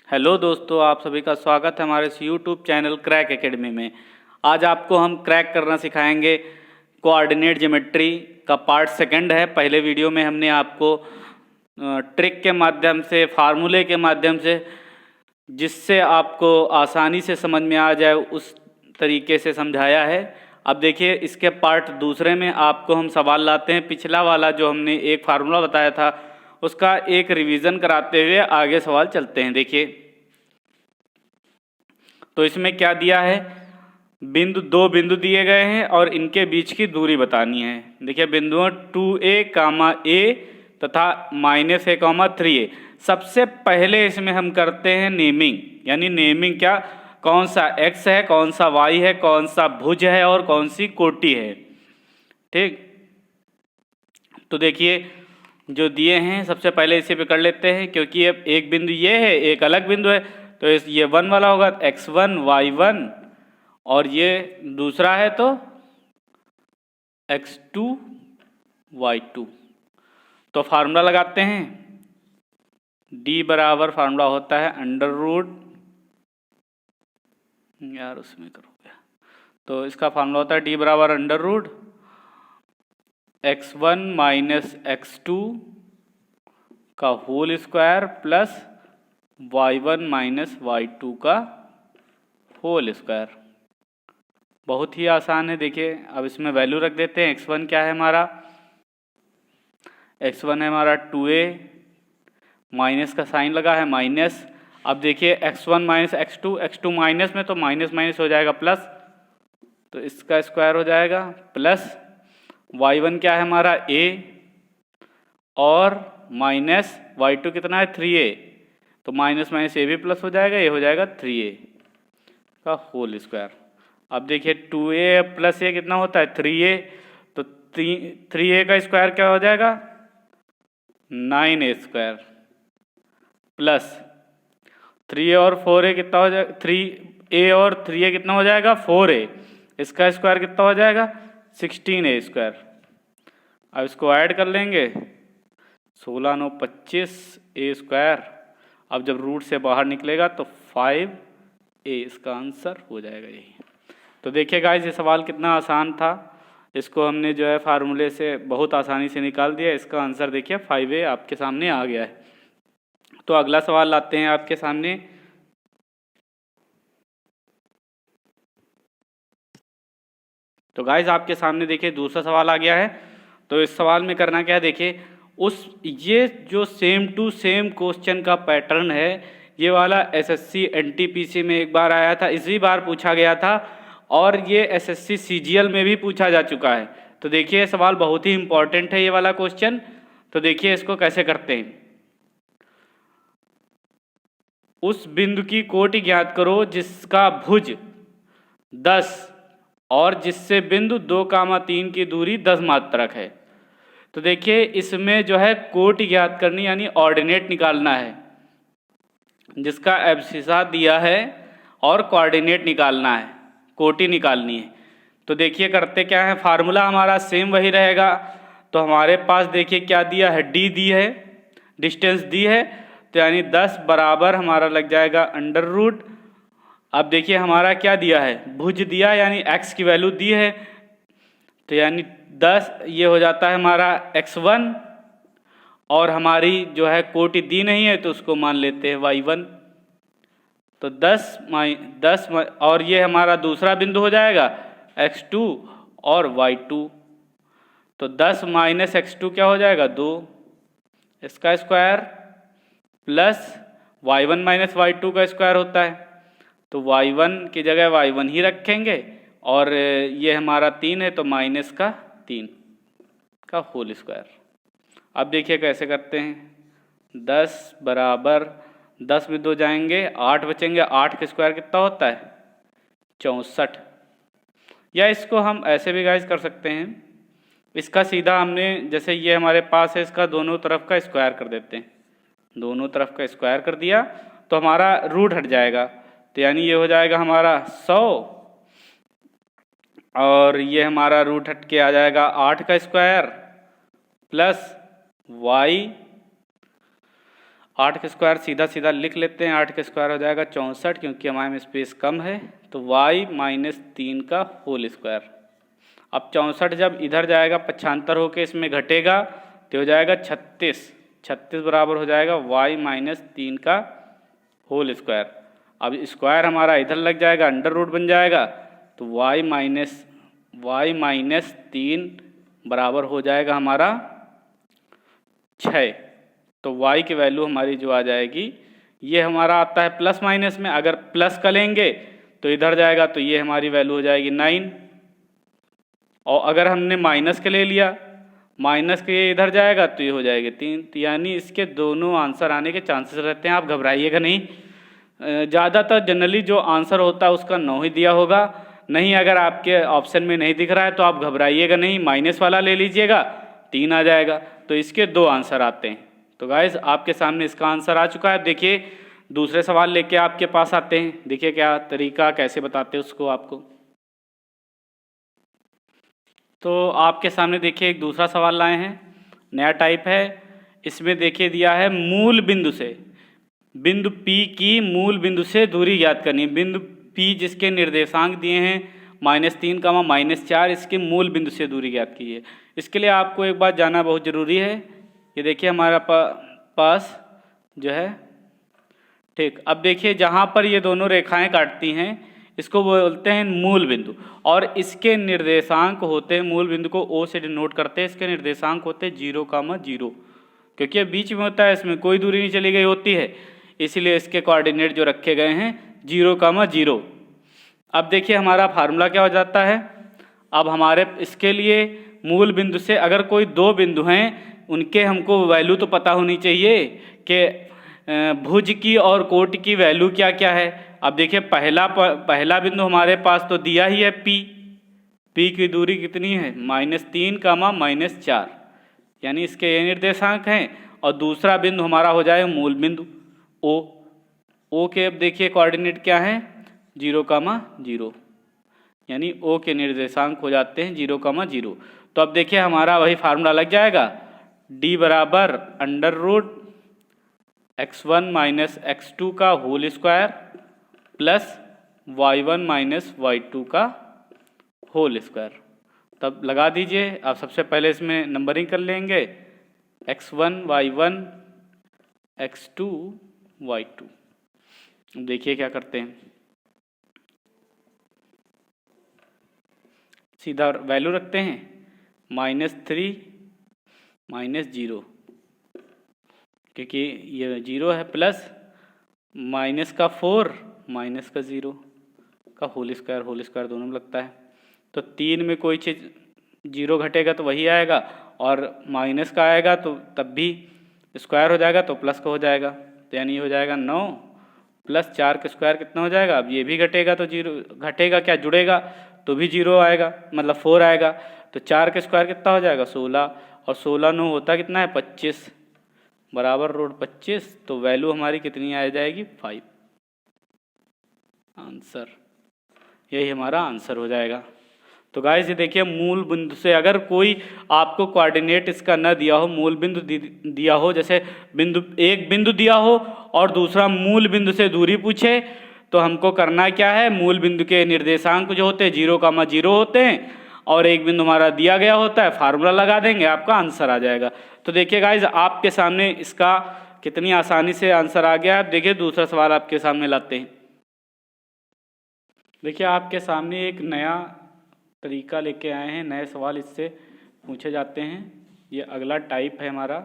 Hello दोस्तों, आप सभी का स्वागत है हमारे इस यूट्यूब चैनल क्रैक एकेडमी में। आज आपको हम क्रैक करना सिखाएंगे। कोऑर्डिनेट ज्योमेट्री का पार्ट सेकंड है। पहले वीडियो में हमने आपको ट्रिक के माध्यम से, फार्मूले के माध्यम से, जिससे आपको आसानी से समझ में आ जाए उस तरीके से समझाया है। अब देखिए, इसके पार्ट दूसरे में आपको हम सवाल लाते हैं। पिछला वाला जो हमने एक फार्मूला बताया था उसका एक रिवीजन कराते हुए आगे सवाल चलते हैं। देखिए, तो इसमें क्या दिया है, दो बिंदु दिए गए हैं और इनके बीच की दूरी बतानी है। देखिए, बिंदुओं 2a, a तथा -a, 3a। सबसे पहले इसमें हम करते हैं नेमिंग, यानी नेमिंग क्या, कौन सा x है, कौन सा y है, कौन सा भुज है और कौन सी कोटि है। ठीक, तो देखिए जो दिए हैं सबसे पहले इसे पकड़ लेते हैं, क्योंकि अब एक बिंदु ये है, एक अलग बिंदु है, तो ये 1 वाला होगा, x1 y1, और ये दूसरा है तो x2 y2। तो फार्मूला लगाते हैं। d बराबर फार्मूला होता है अंडर रूट, यार उसमें करोगे, तो इसका फार्मूला होता है d बराबर under root x1 minus x2 का whole square plus y1 minus y2 का होल स्क्वायर। बहुत ही आसान है। देखिए, अब इसमें वैल्यू रख देते हैं। x1 क्या है हमारा, x1 है हमारा 2a, माइनस का साइन लगा है माइनस। अब देखिए x1 minus x2, x2 minus में तो माइनस माइनस हो जाएगा प्लस, तो इसका स्क्वायर हो जाएगा प्लस y1 क्या है हमारा a, और माइनस y2 कितना है 3a, तो माइनस माइनस ए भी प्लस हो जाएगा, ये हो जाएगा 3a का होल स्क्वायर। अब देखिए 2a प्लस a कितना होता है 3a, तो 3a का स्क्वायर क्या हो जाएगा 9a स्क्वायर, प्लस 3a और 4a कितना हो जाएगा, 3a और 3a कितना हो जाएगा 4a, इसका स्क्वायर कितना हो जाएगा 16a स्क्वायर। अब इसको ऐड कर लेंगे, 16 9 25 a स्क्वायर। अब जब रूट से बाहर निकलेगा तो 5a, इसका आंसर हो जाएगा यही। तो देखिए गाइस, ये सवाल कितना आसान था, इसको हमने जो है फार्मूले से बहुत आसानी से निकाल दिया। इसका आंसर देखिए 5a आपके सामने आ गया है। तो अगला सवाल लाते हैं आपके सामने। तो गाइस, आपके सामने देखिए दूसरा सवाल आ गया है। तो इस सवाल में करना क्या है, देखिए ये जो सेम टू सेम क्वेश्चन का पैटर्न है, ये वाला एसएससी एनटीपीसी में एक बार आया था, इसी बार पूछा गया था, और ये एसएससी सीजीएल में भी पूछा जा चुका है। तो देखिए सवाल बहुत ही इंपॉर्टेंट है ये वाला क्वेश्चन। तो देखिए इसको कैसे करते हैं। उस बिंदु की कोटि ज्ञात करो जिसका भुज 10 और जिससे बिंदु 2, 3 की दूरी 10 मात्रक है। तो देखिए इसमें जो है कोटि ज्ञात करनी, यानी ऑर्डिनेट निकालना है, जिसका एब्सिसा दिया है, और कोऑर्डिनेट निकालना है, कोटि निकालनी है। तो देखिए करते क्या है, फार्मूला हमारा सेम वही रहेगा। तो हमारे पास देखिए क्या दिया है, डी दी है, डिस्टेंस दी है, तो यानी 10 बराबर हमारा लग जाएगा अंडर रूट। अब देखिए हमारा क्या दिया है, भुज दिया, यानी x की वैल्यू दी है, तो यानी 10, ये हो जाता है हमारा x1, और हमारी जो है कोटि दी नहीं है तो उसको मान लेते हैं y1। तो 10 और ये हमारा दूसरा बिंदु हो जाएगा x2 और y2। तो 10 माइनस x2 क्या हो जाएगा 2, इसका square, plus y1 minus y2 का स्क्वायर होता है, तो y1 की जगह y1 ही रखेंगे, और ये हमारा 3 है तो माइनस का 3 का होल स्क्वायर। अब देखिए कैसे करते हैं, 10 बराबर 10 में 2 जाएंगे, 8 बचेंगे, 8 का स्क्वायर कितना होता है 64। या इसको हम ऐसे भी गाइस कर सकते हैं, इसका सीधा हमने, जैसे ये हमारे पास है, इसका दोनों तरफ का स्क्वायर कर देते हैं। दोनों तरफ का स्क्वायर कर दिया तो हमारा रूट हट जाएगा, तो यानी ये हो जाएगा हमारा 100, और ये हमारा रूट हट के आ जाएगा 8 का स्क्वायर प्लस y 8 का स्क्वायर सीधा सीधा लिख लेते हैं, 8 का स्क्वायर हो जाएगा 64, क्योंकि हमारे में स्पेस कम है, तो y माइनस 3 का होल स्क्वायर। अब 64 जब इधर जाएगा पक्षांतर होके इसमें घटेगा तो हो जाएगा 36, 36 बराबर हो जाएगा y माइनस 3 का होल स्क्वायर। अब स्क्वायर हमारा इधर लग जाएगा, अंडर रूट बन जाएगा, तो y माइनस 3 बराबर हो जाएगा हमारा 6। तो y की वैल्यू हमारी जो आ जाएगी, ये हमारा आता है प्लस माइनस में, अगर प्लस का लेंगे तो इधर जाएगा तो ये हमारी वैल्यू हो जाएगी 9, और अगर हमने माइनस के ले लिया, माइनस के ये इधर जाएगा तो ये हो जाएगी 3। तो यानी इसके दोनों आंसर आने के चांसेस रहते हैं, आप घबराइएगा नहीं। ज़्यादातर जनरली जो आंसर होता है उसका 9 ही दिया होगा, नहीं अगर आपके ऑप्शन में नहीं दिख रहा है तो आप घबराइएगा नहीं, माइनस वाला ले लीजिएगा, 3 आ जाएगा। तो इसके 2 आंसर आते हैं। तो गाइज आपके सामने इसका आंसर आ चुका है। देखिए दूसरे सवाल लेके आपके पास आते हैं, देखिए क्या तरीका कैसे बताते हैं उसको आपको। तो आपके सामने देखिए एक दूसरा सवाल लाए हैं, नया टाइप है। इसमें देखिए दिया है मूल बिंदु से, बिंदु P की मूल बिंदु से दूरी ज्ञात करनी है। बिंदु P जिसके निर्देशांक दिए हैं -3, -4, इसके मूल बिंदु से दूरी ज्ञात कीजिए। इसके लिए आपको एक बात जानना बहुत ज़रूरी है। ये देखिए हमारा पास जो है, ठीक। अब देखिए जहाँ पर ये दोनों रेखाएं काटती हैं इसको बोलते हैं मूल बिंदु, और इसके निर्देशांक होते हैं, मूल बिंदु को O से डिनोट करते हैं, इसके निर्देशांक होते हैं 0,0, क्योंकि बीच में होता है, इसमें कोई दूरी नहीं चली गई होती है, इसीलिए इसके कोऑर्डिनेट जो रखे गए हैं 0,0। अब देखिए हमारा फार्मूला क्या हो जाता है। अब हमारे इसके लिए मूल बिंदु से अगर कोई 2 बिंदु हैं उनके हमको वैल्यू तो पता होनी चाहिए कि भुज की और कोट की वैल्यू क्या क्या है। अब देखिए पहला बिंदु हमारे पास तो दिया ही है P की दूरी कितनी है -3, -4, यानी इसके ये निर्देशांक हैं। और दूसरा बिंदु हमारा हो जाए मूल बिंदु O के, अब देखिए कोऑर्डिनेट क्या है 0,0, यानी O के निर्देशांक हो जाते हैं 0,0। तो अब देखिए हमारा वही फार्मूला लग जाएगा, D बराबर √x1 - x2 का whole square plus y1 - y2 का होल स्क्वायर। तब लगा दीजिए। आप सबसे पहले इसमें नंबरिंग कर लेंगे, x1 y1 x2 y2। देखिए क्या करते हैं, सीधा वैल्यू रखते हैं, -3 -0, क्योंकि ये 0 है, प्लस -4 -0 का होल स्क्वायर दोनों में लगता है। तो 3 में कोई चीज़ 0 घटेगा तो वही आएगा, और माइनस का आएगा तो तब भी स्क्वायर हो जाएगा तो प्लस का हो जाएगा। तो यानी ये हो जाएगा 9 + 4 का स्क्वायर कितना हो जाएगा। अब ये भी घटेगा तो 0 घटेगा, क्या जुड़ेगा तो भी 0 आएगा, मतलब 4 आएगा। तो 4 का स्क्वायर कितना हो जाएगा 16, और 16 9 होता कितना है 25, बराबर √25। तो वैल्यू हमारी कितनी आ जाएगी 5। आंसर, यही हमारा आंसर हो जाएगा। तो गाइस ये देखिए मूल बिंदु से अगर कोई आपको कोऑर्डिनेट इसका न दिया हो, मूल बिंदु दिया हो, जैसे एक बिंदु दिया हो और दूसरा मूल बिंदु से दूरी पूछे, तो हमको करना क्या है, मूल बिंदु के निर्देशांक जो होते हैं 0,0 होते हैं, और एक बिंदु हमारा दिया गया होता है, फार्मूला लगा देंगे, आपका आंसर आ जाएगा। तो देखिए गाइज आपके सामने इसका कितनी आसानी से आंसर आ गया। आप देखिए दूसरा सवाल आपके सामने लाते हैं। देखिए आपके सामने एक नया तरीका लेके आए हैं, नए सवाल इससे पूछे जाते हैं। ये अगला टाइप है हमारा,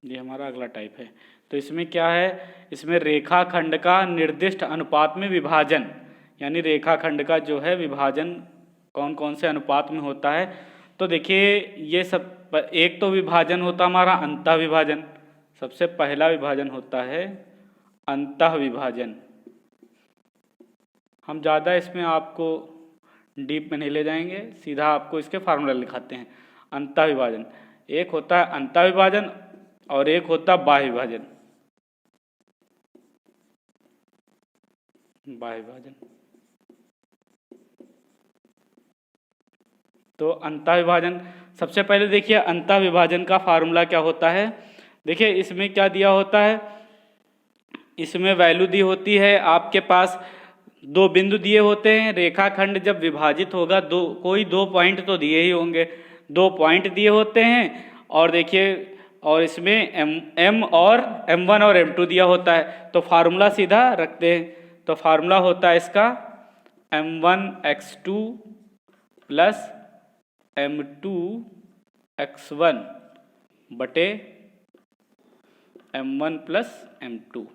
ये हमारा अगला टाइप है। तो इसमें क्या है, इसमें रेखाखंड का निर्दिष्ट अनुपात में विभाजन, यानी रेखाखंड का जो है विभाजन कौन कौन से अनुपात में होता है। तो देखिए ये सब, एक तो विभाजन होता हमारा अंतः विभाजन, सबसे पहला विभाजन होता है अंतः विभाजन। हम ज़्यादा इसमें आपको डीप में नहीं ले जाएंगे, सीधा आपको इसके फार्मूला लिखाते हैं। अंतः विभाजन, एक होता है अंतः विभाजन और एक होता है बाह्य विभाजन। बाह्य विभाजन, तो अंतः विभाजन सबसे पहले देखिए अंतः विभाजन का फार्मूला क्या होता है। देखिए इसमें क्या दिया होता है, इसमें वैल्यू दी होती है आपके पास, दो बिंदु दिए होते हैं, रेखाखंड जब विभाजित होगा कोई दो पॉइंट तो दिए ही होंगे, दो पॉइंट दिए होते हैं। और देखिए और इसमें एम और m1 और m2 दिया होता है। तो फार्मूला सीधा रखते हैं, तो फार्मूला होता है इसका m1x2 प्लस m2x1 बटे m1 प्लस m2।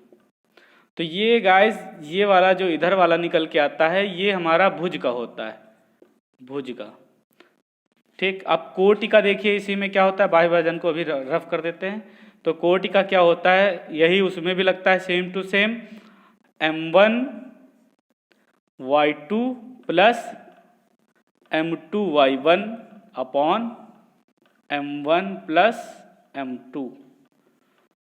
तो ये गाइस ये वाला जो इधर वाला निकल के आता है ये हमारा भुज का होता है, भुज का। ठीक, अब कोटि का देखिए इसी में क्या होता है, बाह्य विभाजन को अभी रफ कर देते हैं। तो कोटि का क्या होता है, यही उसमें भी लगता है same to same, m1y2 plus m2y1 upon m1 plus m2।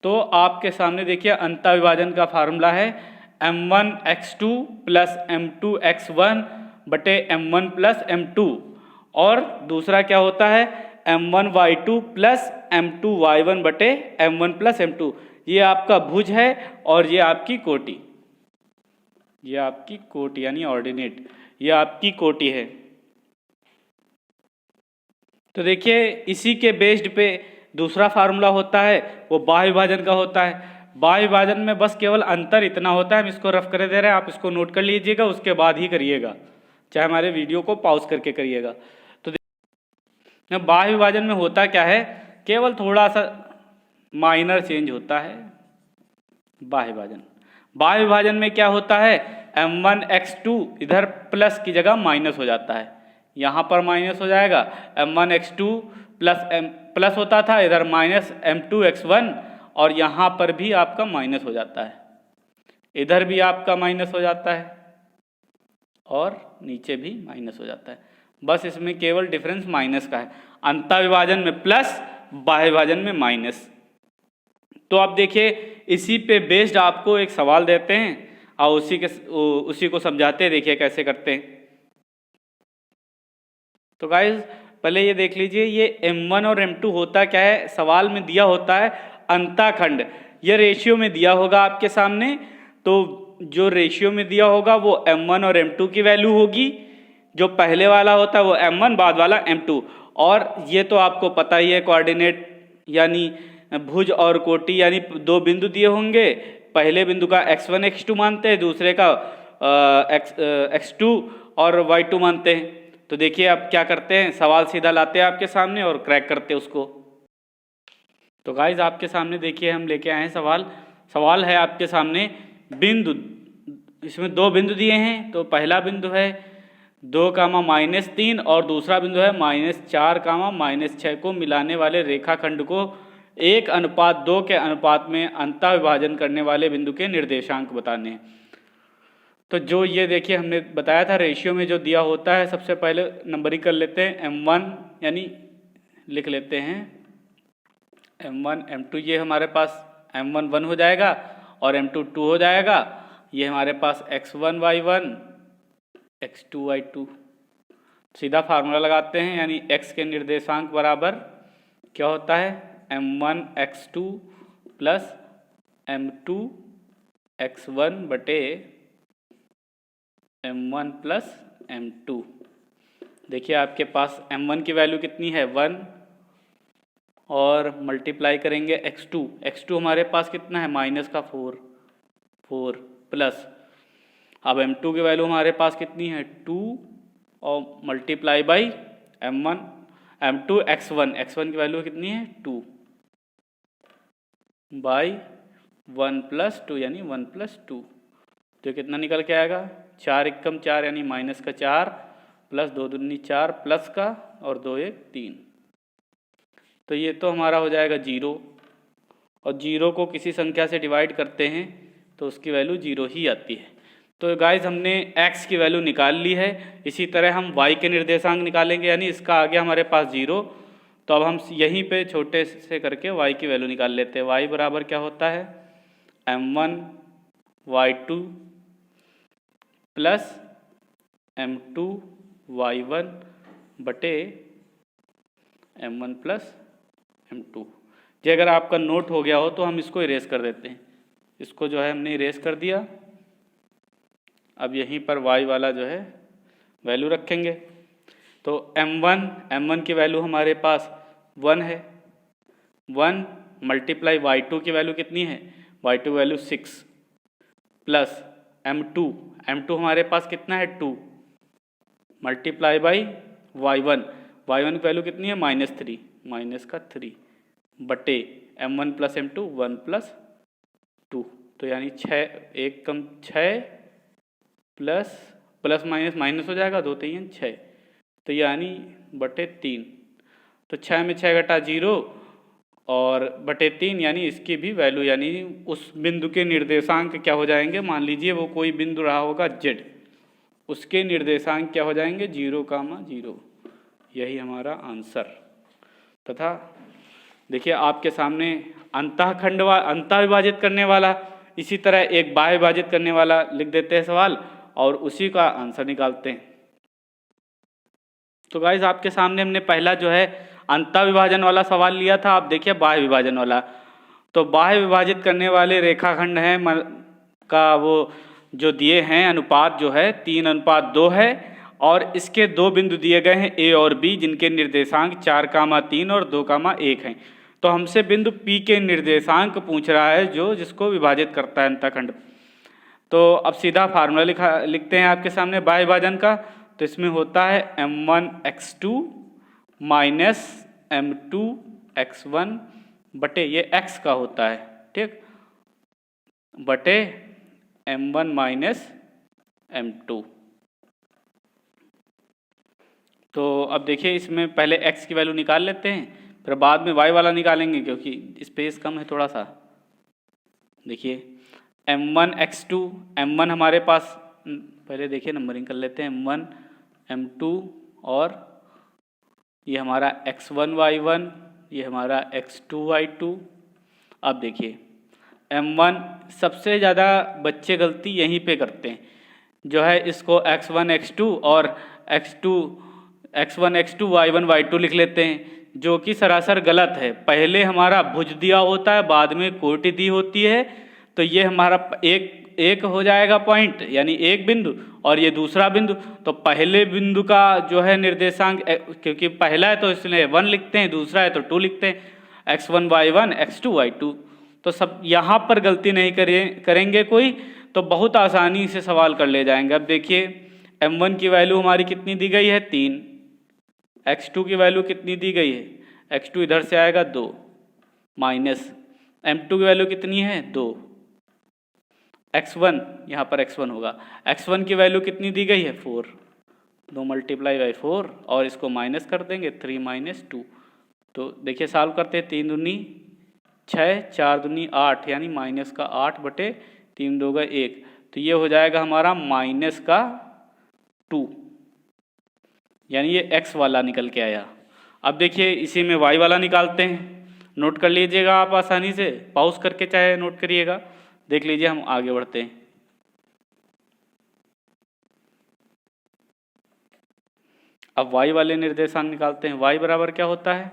तो आपके सामने देखिए अंतः विभाजन का फार्मूला है m1x2 प्लस m2x1 बटे m1 प्लस m2, और दूसरा क्या होता है m1y2 प्लस m2y1 बटे m1 प्लस m2। ये आपका भुज है और ये आपकी कोटि, ये आपकी कोटि यानी ऑर्डिनेट, ये आपकी कोटि है। तो देखिए इसी के बेस्ड पे दूसरा फार्मूला होता है, वो बाह्य विभाजन का होता है। बाह्य विभाजन में बस केवल अंतर इतना होता है, हम इसको रफ कर दे रहे हैं, आप इसको नोट कर लीजिएगा, उसके बाद ही करिएगा, चाहे हमारे वीडियो को पॉज करके करिएगा। तो बाह्य विभाजन में होता क्या है, केवल थोड़ा सा माइनर चेंज होता है। बाह्य विभाजन, बाह्य विभाजन में क्या होता है, m1x2 इधर प्लस की जगह माइनस हो जाता है, यहाँ पर माइनस हो जाएगा, m1x2 प्लस होता था, इधर माइनस m2x1, और यहाँ पर भी आपका माइनस हो जाता है, इधर भी आपका माइनस हो जाता है और नीचे भी माइनस हो जाता है। बस इसमें केवल डिफरेंस माइनस का है, अंतः विभाजन में प्लस, बाह्य विभाजन में माइनस। तो आप देखिए इसी पे बेस्ड आपको एक सवाल देते हैं और उसी को समझाते हैं, देखिए कैसे करते हैं। तो गाइस पहले ये देख लीजिए, ये m1 और m2 होता क्या है, सवाल में दिया होता है अंतःखंड, ये रेशियो में दिया होगा आपके सामने। तो जो रेशियो में दिया होगा वो m1 और m2 की वैल्यू होगी, जो पहले वाला होता है वो m1, बाद वाला m2। और ये तो आपको पता ही है, कोऑर्डिनेट यानी भुज और कोटि यानी दो बिंदु दिए होंगे, पहले बिंदु का x1 x2 मानते हैं, दूसरे का x2 और y2 मानते हैं। तो देखिए अब क्या करते हैं, सवाल सीधा लाते हैं आपके सामने और क्रैक करते हैं उसको। तो गाइज आपके सामने देखिए हम लेके आए हैं सवाल है आपके सामने, बिंदु, इसमें दो बिंदु दिए हैं। तो पहला बिंदु है 2, -3 और दूसरा बिंदु है -4, -6 को मिलाने वाले रेखाखंड को 1:2 के अनुपात में अंतः विभाजन करने वाले बिंदु के निर्देशांक बताने हैं। तो जो ये देखिए हमने बताया था रेशियो में जो दिया होता है, सबसे पहले नंबरिंग कर लेते हैं, m1 यानी लिख लेते हैं m1 m2, ये हमारे पास m1 1 हो जाएगा और m2 2 हो जाएगा। ये हमारे पास x1 y1 x2 y2, सीधा फार्मूला लगाते हैं, यानी x के निर्देशांक बराबर क्या होता है m1 x2 plus m2 x1 बटे m1 प्लस m2। देखिए आपके पास m1 की वैल्यू कितनी है 1, और मल्टीप्लाई करेंगे x2 हमारे पास कितना है -4 प्लस, अब m2 की वैल्यू हमारे पास कितनी है 2, और मल्टीप्लाई बाई m2 x1 की वैल्यू कितनी है 2 बाई 1 + 2 यानी 1 + 2। तो कितना निकल के आएगा 4 × 4 यानी -4 प्लस 2 दूनी 4 प्लस का और 2 1 3। तो ये तो हमारा हो जाएगा 0, और 0 को किसी संख्या से डिवाइड करते हैं तो उसकी वैल्यू 0 ही आती है। तो गाइज हमने x की वैल्यू निकाल ली है, इसी तरह हम y के निर्देशांक निकालेंगे, यानी इसका आ गया हमारे पास 0। तो अब हम यहीं पे छोटे से करके y की वैल्यू निकाल लेते हैं। y बराबर क्या होता है m1 y2 plus m2 y1 बटे m1 प्लस m2। ये अगर आपका नोट हो गया हो तो हम इसको इरेज कर देते हैं। इसको जो है हमने इरेज कर दिया। अब यहीं पर y वाला जो है वैल्यू रखेंगे। तो m1 की वैल्यू हमारे पास 1 है। 1 मल्टीप्लाई y2 की वैल्यू कितनी है, y2 वैल्यू 6 प्लस m2 हमारे पास कितना है 2 मल्टीप्लाई बाई y1 की वैल्यू कितनी है -3 -3 बटे m1 प्लस m2 1 प्लस 2। तो यानी 6 1 कम 6 प्लस माइनस माइनस हो जाएगा 2 3 6, तो यानी बटे 3। तो 6 में 6 घटा 0 और बटे 3 यानी इसकी भी वैल्यू यानी उस बिंदु के निर्देशांक क्या हो जाएंगे, मान लीजिए वो कोई बिंदु रहा होगा z, उसके निर्देशांक क्या हो जाएंगे 0,0। यही हमारा आंसर। तथा देखिए आपके सामने अंतः विभाजित करने वाला, इसी तरह एक बाह्य विभाजित करने वाला लिख देते हैं सवाल और उसी का आंसर निकालते हैं। तो गाइस आपके सामने हमने पहला जो है अंतः विभाजन वाला सवाल लिया था। आप देखिए बाह्य विभाजन वाला, तो बाह्य विभाजित करने वाले रेखाखंड हैं का वो जो दिए हैं अनुपात जो है 3:2 है और इसके दो बिंदु दिए गए हैं A और B जिनके निर्देशांक 4,3 और 2,1 हैं। तो हमसे बिंदु P के निर्देशांक पूछ रहा है जो जिसको विभाजित करता है अंतःखंड। तो अब सीधा फार्मूला लिखते हैं आपके सामने बाह्य विभाजन का। तो इसमें होता है m1x2 माइनस m2x1 बटे ये x का होता है, ठीक, बटे m1 माइनस m2। तो अब देखिए इसमें पहले x की वैल्यू निकाल लेते हैं, फिर बाद में y वाला निकालेंगे क्योंकि स्पेस कम है थोड़ा सा। देखिए m1x2 m1 हमारे पास, पहले देखिए नंबरिंग कर लेते हैं, m1 m2 और ये हमारा x1 y1, ये हमारा x2 y2। अब देखिए m1 सबसे ज़्यादा बच्चे गलती यहीं पे करते हैं, जो है इसको x1 x2 और x1 x2 y1 y2 लिख लेते हैं, जो कि सरासर गलत है। पहले हमारा भुज दिया होता है, बाद में कोटि दी होती है। तो ये हमारा एक हो जाएगा पॉइंट यानी एक बिंदु और ये दूसरा बिंदु। तो पहले बिंदु का जो है निर्देशांक, क्योंकि पहला है तो इसलिए 1 लिखते हैं, दूसरा है तो 2 लिखते हैं, x1 y1 x2 y2। तो सब यहाँ पर गलती नहीं करेंगे कोई, तो बहुत आसानी से सवाल कर ले जाएंगे। अब देखिए m1 की वैल्यू हमारी कितनी दी गई है 3, x2 की वैल्यू कितनी दी गई है, x2 इधर से आएगा 2 माइनस m2 की वैल्यू कितनी है 2, x1 यहाँ पर x1 होगा, x1 की वैल्यू कितनी दी गई है 4, 2 मल्टीप्लाई बाई 4 और इसको माइनस कर देंगे 3 माइनस 2। तो देखिए सॉल्व करते हैं, 3 दूनी 6 4 दूनी 8 यानी माइनस का 8 बटे 3 2 1। तो ये हो जाएगा हमारा माइनस का 2, यानी ये x वाला निकल के आया। अब देखिए इसी में y वाला निकालते हैं, नोट कर लीजिएगा आप आसानी से, पॉज करके चाहे नोट करिएगा। देख लीजिए हम आगे बढ़ते हैं। अब y वाले निर्देशांक निकालते हैं। y बराबर क्या होता है,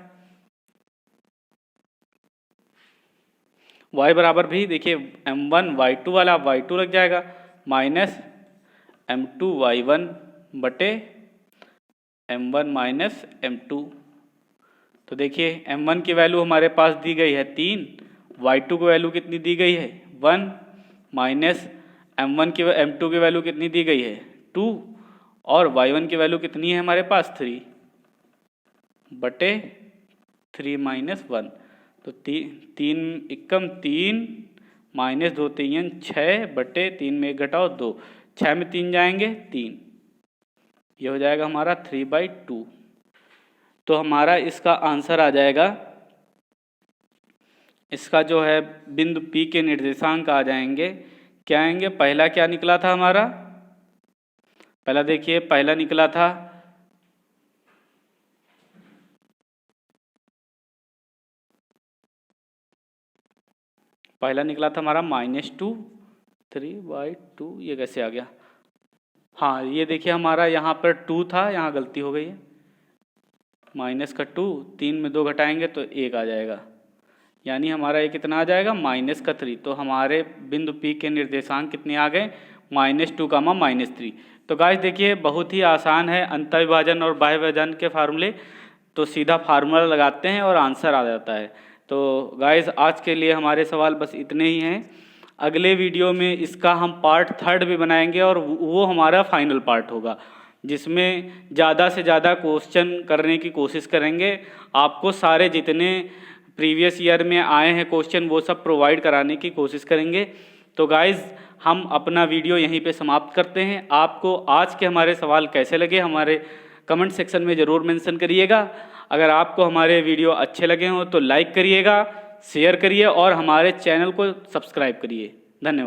y बराबर भी देखिए m1 y2 वाला y2 लग जाएगा माइनस m2 y1 बटे m1 माइनस m2। तो देखिए m1 की वैल्यू हमारे पास दी गई है 3, y2 की वैल्यू कितनी दी गई है 1 माइनस m2 की वैल्यू कितनी दी गई है 2 और y1 की वैल्यू कितनी है हमारे पास 3 बटे 3 माइनस 1। तो 3 एकम 3 माइनस 2 3 6 बटे 3 में 1 घटाओ 2, 6 में 3 जाएंगे 3, ये हो जाएगा हमारा 3/2। तो हमारा इसका आंसर आ जाएगा, इसका जो है बिंदु P के निर्देशांक आ जाएंगे, क्या आएंगे, पहला क्या निकला था हमारा, पहला देखिए पहला निकला था हमारा -2 3/2। ये कैसे आ गया, हाँ ये देखिए हमारा यहाँ पर 2 था, यहाँ गलती हो गई है, माइनस का 2, 3 में 2 घटाएंगे तो 1 आ जाएगा, यानी हमारा ये कितना आ जाएगा, माइनस का 3। तो हमारे बिंदु P के निर्देशांक कितने आ गए, -2, -3। तो गाइस देखिए बहुत ही आसान है अंतःविभाजन और बाह्य विभाजन के फार्मूले, तो सीधा फार्मूला लगाते हैं और आंसर आ जाता है। तो गाइस आज के लिए हमारे सवाल बस इतने ही हैं। अगले वीडियो में इसका हम पार्ट 3 भी बनाएंगे और वो हमारा फाइनल पार्ट होगा, जिसमें ज़्यादा से ज़्यादा क्वेश्चन करने की कोशिश करेंगे। आपको सारे जितने प्रीवियस ईयर में आए हैं क्वेश्चन वो सब प्रोवाइड कराने की कोशिश करेंगे। तो गाइज़ हम अपना वीडियो यहीं पे समाप्त करते हैं। आपको आज के हमारे सवाल कैसे लगे हमारे कमेंट सेक्शन में ज़रूर मेंशन करिएगा। अगर आपको हमारे वीडियो अच्छे लगे हों तो लाइक करिएगा, शेयर करिए और हमारे चैनल को सब्सक्राइब करिए। धन्यवाद।